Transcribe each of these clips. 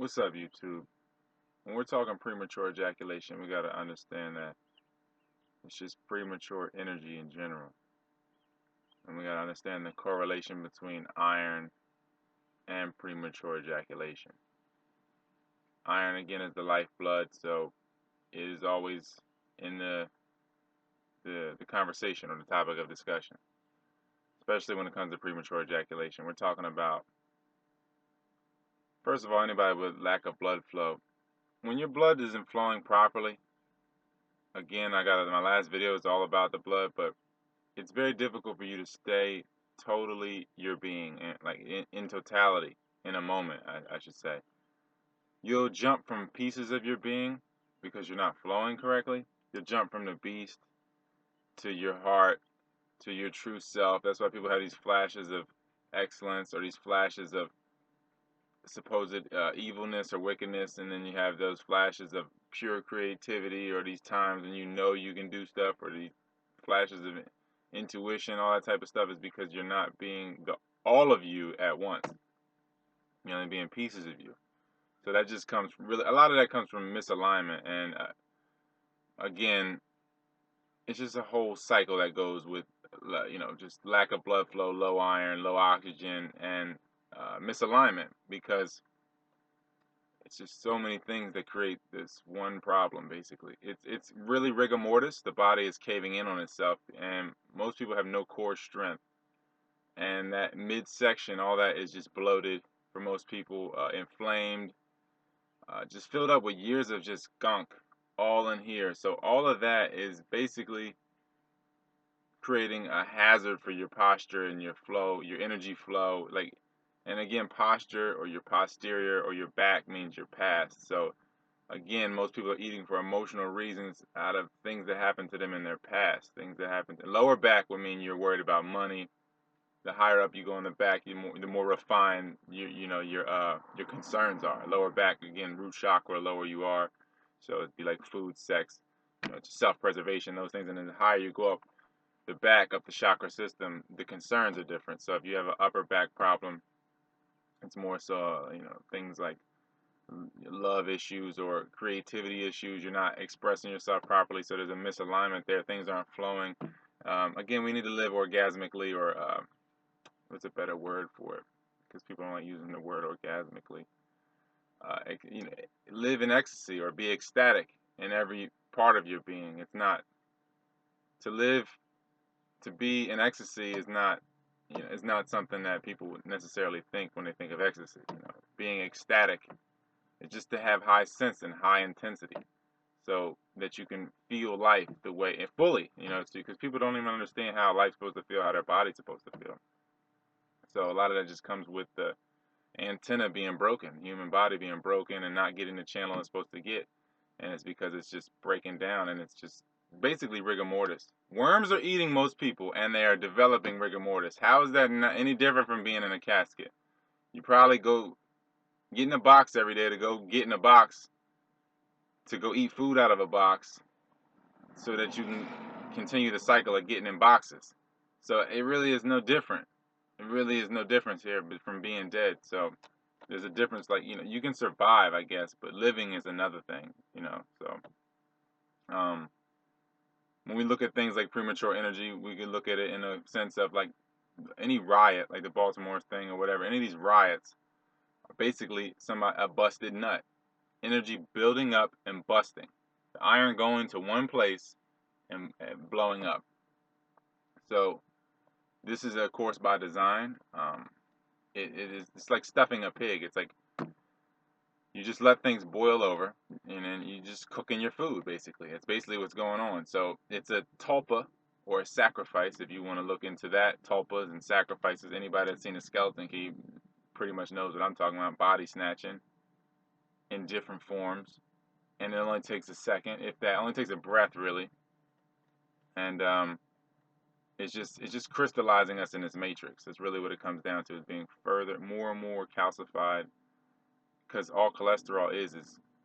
What's up, YouTube? When we're talking premature ejaculation, we got to understand that it's just premature energy in general. And we got to understand the correlation between iron and premature ejaculation. Iron, again, is the lifeblood, so it is always in the conversation or the topic of discussion, especially when it comes to premature ejaculation. We're talking about, first of all, anybody with lack of blood flow. When your blood isn't flowing properly, again, I got my last video is all about the blood, but it's very difficult for you to stay totally your being, and like in totality in a moment, I should say. You'll jump from pieces of your being because you're not flowing correctly. You'll jump from the beast to your heart, to your true self. That's why people have these flashes of excellence or these flashes of supposed evilness or wickedness, and then you have those flashes of pure creativity, or these times when you know you can do stuff, or these flashes of intuition. All that type of stuff is because you're not being all of you at once. You're only being pieces of you. So that just comes really, a lot of that comes from misalignment, and again, it's just a whole cycle that goes with just lack of blood flow, low iron, low oxygen, and misalignment, because it's just so many things that create this one problem. Basically, it's really rigor mortis. The body is caving in on itself, and most people have no core strength. And that midsection, all that is just bloated for most people, inflamed, just filled up with years of just gunk, all in here. So all of that is basically creating a hazard for your posture and your flow, your energy flow. Like, and again, posture or your posterior or your back means your past. So again, most people are eating for emotional reasons out of things that happened to them in their past. Things that happened. Lower back would mean you're worried about money. The higher up you go in the back, the more refined your concerns are. Lower back, again, root chakra, lower you are. So it'd be like food, sex, self-preservation, those things. And then the higher you go up the back of the chakra system, the concerns are different. So if you have an upper back problem, it's more so things like love issues or creativity issues. You're not expressing yourself properly, so there's a misalignment there. Things aren't flowing. Again, we need to live orgasmically, or what's a better word for it? Because people don't like using the word orgasmically. You know, live in ecstasy or be ecstatic in every part of your being. It's not to live to be in ecstasy is not is not something that people would necessarily think when they think of ecstasy. Being ecstatic is just to have high sense and high intensity, so that you can feel life the way and fully. Because people don't even understand how life's supposed to feel, how their body's supposed to feel. So a lot of that just comes with the antenna being broken, human body being broken and not getting the channel it's supposed to get. And it's because it's just breaking down, and it's just basically rigor mortis. Worms are eating most people, and they are developing rigor mortis. How is that not any different from being in a casket? You probably go get in a box every day to go get in a box to go eat food out of a box so that you can continue the cycle of getting in boxes. So it really is no different. It really is no difference here from being dead. So there's a difference. Like, you can survive, I guess, but living is another thing. So when we look at things like premature energy, we can look at it in a sense of like any riot, like the Baltimore thing or whatever. Any of these riots are basically a busted nut. Energy building up and busting. The iron going to one place and blowing up. So this is, of course, by design. It's like stuffing a pig. It's like you just let things boil over, and then you just cooking your food. Basically, it's basically what's going on. So it's a tulpa, or a sacrifice, if you want to look into that. Tulpas and sacrifices. Anybody that's seen a skeleton key pretty much knows what I'm talking about. Body snatching in different forms, and it only takes a second, if that. It only takes a breath, really, and it's just crystallizing us in this matrix. That's really what it comes down to, is being further, more and more calcified, because all cholesterol is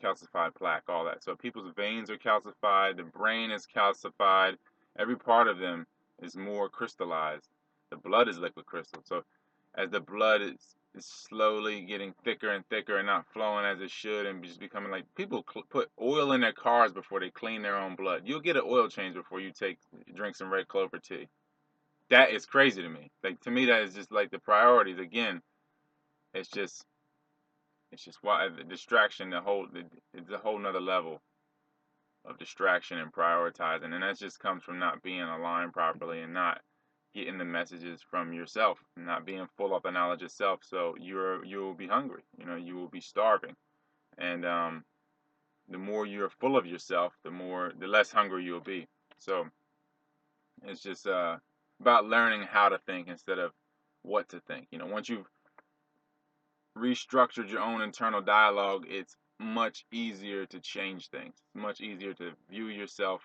calcified plaque, all that. So people's veins are calcified, the brain is calcified, every part of them is more crystallized. The blood is liquid crystal. So as the blood is slowly getting thicker and thicker and not flowing as it should, and just becoming like people put oil in their cars before they clean their own blood. You'll get an oil change before you drink some red clover tea. That is crazy to me. Like, to me, that is just like the priorities. Again, it's just why the distraction, it's a whole nother level of distraction and prioritizing, and that just comes from not being aligned properly and not getting the messages from yourself, not being full of the knowledge itself. So you'll be hungry. You will be starving, and the more you're full of yourself, the less hungry you'll be. So it's just about learning how to think instead of what to think. Once you've restructured your own internal dialogue, it's much easier to change things. It's much easier to view yourself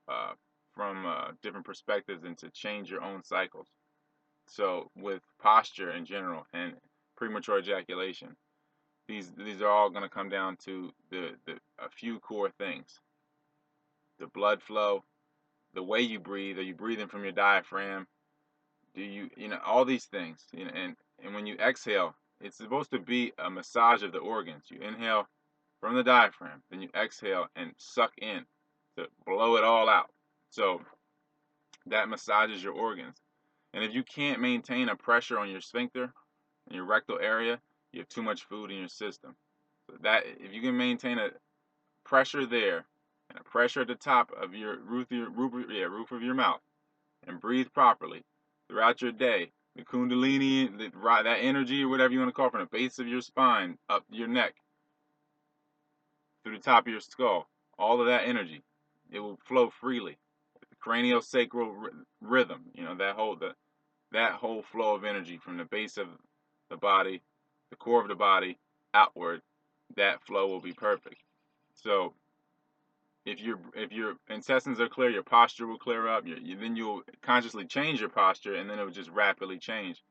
uh, from different perspectives and to change your own cycles. So with posture in general and premature ejaculation, these are all going to come down to the a few core things: the blood flow, the way you breathe. Are you breathing from your diaphragm? Do all these things? And when you exhale, it's supposed to be a massage of the organs. You inhale from the diaphragm, then you exhale and suck in to blow it all out. So that massages your organs. And if you can't maintain a pressure on your sphincter, in your rectal area, you have too much food in your system. So that if you can maintain a pressure there and a pressure at the top of your roof of your mouth, and breathe properly throughout your day, the kundalini, that energy, or whatever you want to call it, from the base of your spine up your neck through the top of your skull, all of that energy, it will flow freely. The craniosacral rhythm, that whole flow of energy from the base of the body, the core of the body, outward, that flow will be perfect. So if your intestines are clear, your posture will clear up. Then you'll consciously change your posture, and then it will just rapidly change.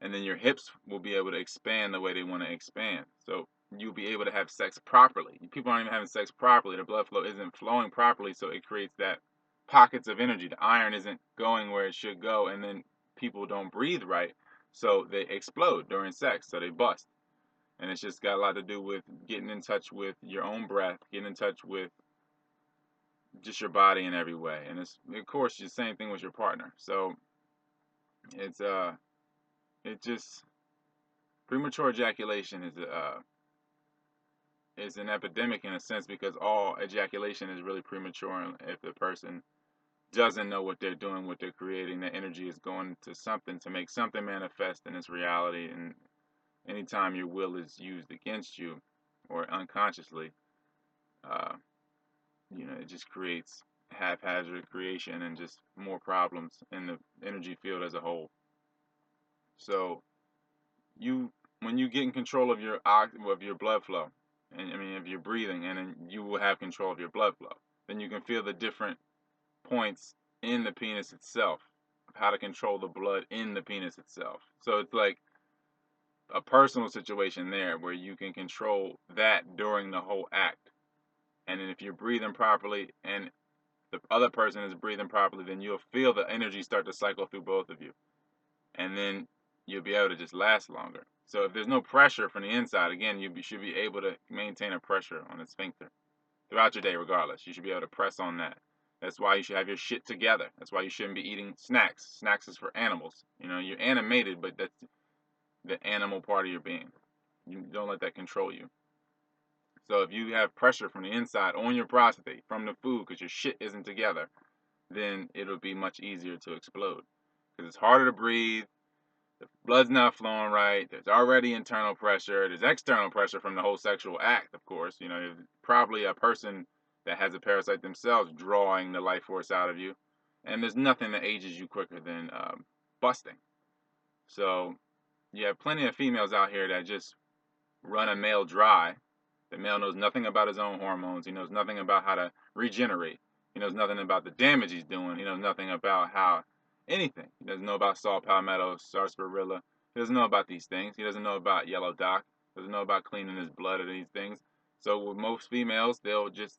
And then your hips will be able to expand the way they want to expand. So you'll be able to have sex properly. People aren't even having sex properly. The blood flow isn't flowing properly, so it creates that pockets of energy. The iron isn't going where it should go, and then people don't breathe right, so they explode during sex, so they bust. And it's just got a lot to do with getting in touch with your own breath, getting in touch with just your body in every way. And it's, of course, the same thing with your partner. So it's it just premature ejaculation is an epidemic in a sense, because all ejaculation is really premature. And if the person doesn't know what they're doing, what they're creating, the energy is going to something to make something manifest in its reality. And anytime your will is used against you or unconsciously, uh, it just creates haphazard creation and just more problems in the energy field as a whole. So you when you get in control of your blood flow, and I mean, if you're breathing, and then you will have control of your blood flow, then you can feel the different points in the penis itself of how to control the blood in the penis itself. So it's like a personal situation there where you can control that during the whole act. And then if you're breathing properly and the other person is breathing properly, then you'll feel the energy start to cycle through both of you. And then you'll be able to just last longer. So if there's no pressure from the inside, again, should be able to maintain a pressure on the sphincter throughout your day, regardless. You should be able to press on that. That's why you should have your shit together. That's why you shouldn't be eating snacks. Snacks is for animals. You're animated, but that's the animal part of your being. You don't let that control you. So if you have pressure from the inside on your prostate from the food because your shit isn't together, then it'll be much easier to explode. Because it's harder to breathe, the blood's not flowing right, there's already internal pressure, there's external pressure from the whole sexual act, of course. Probably a person that has a parasite themselves drawing the life force out of you. And there's nothing that ages you quicker than busting. So you have plenty of females out here that just run a male dry. The male knows nothing about his own hormones. He knows nothing about how to regenerate. He knows nothing about the damage he's doing. He knows nothing about anything. He doesn't know about saw palmetto, sarsaparilla. He doesn't know about these things. He doesn't know about yellow dock. He doesn't know about cleaning his blood or these things. So with most females, they'll just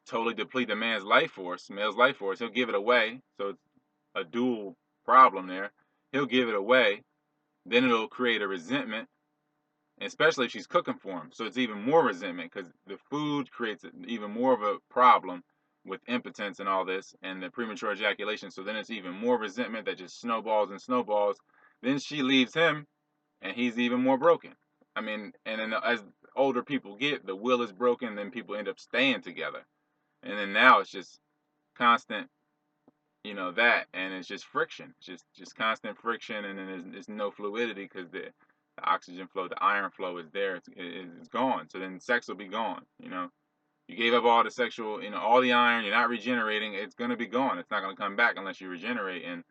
totally deplete the male's life force. He'll give it away. So it's a dual problem there. He'll give it away then it'll create a resentment, especially if she's cooking for him. So it's even more resentment because the food creates even more of a problem with impotence and all this and the premature ejaculation. So then it's even more resentment that just snowballs and snowballs. Then she leaves him and he's even more broken. I mean, and then as older people get, the will is broken, then people end up staying together. And then now it's just constant, that, and it's just friction, just constant friction, and then there's no fluidity because the oxygen flow, the iron flow is there, it's gone. So then sex will be gone. You gave up all the sexual, all the iron. You're not regenerating. It's gonna be gone. It's not gonna come back unless you regenerate, and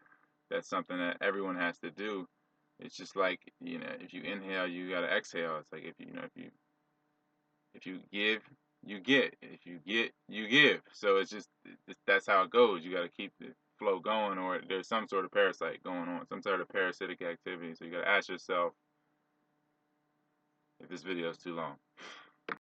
that's something that everyone has to do. It's just like if you inhale, you gotta exhale. It's like if you give, you get. If you get, you give. So that's how it goes. You got to keep the flow going, or there's some sort of parasite going on, some sort of parasitic activity. So you got to ask yourself if this video is too long.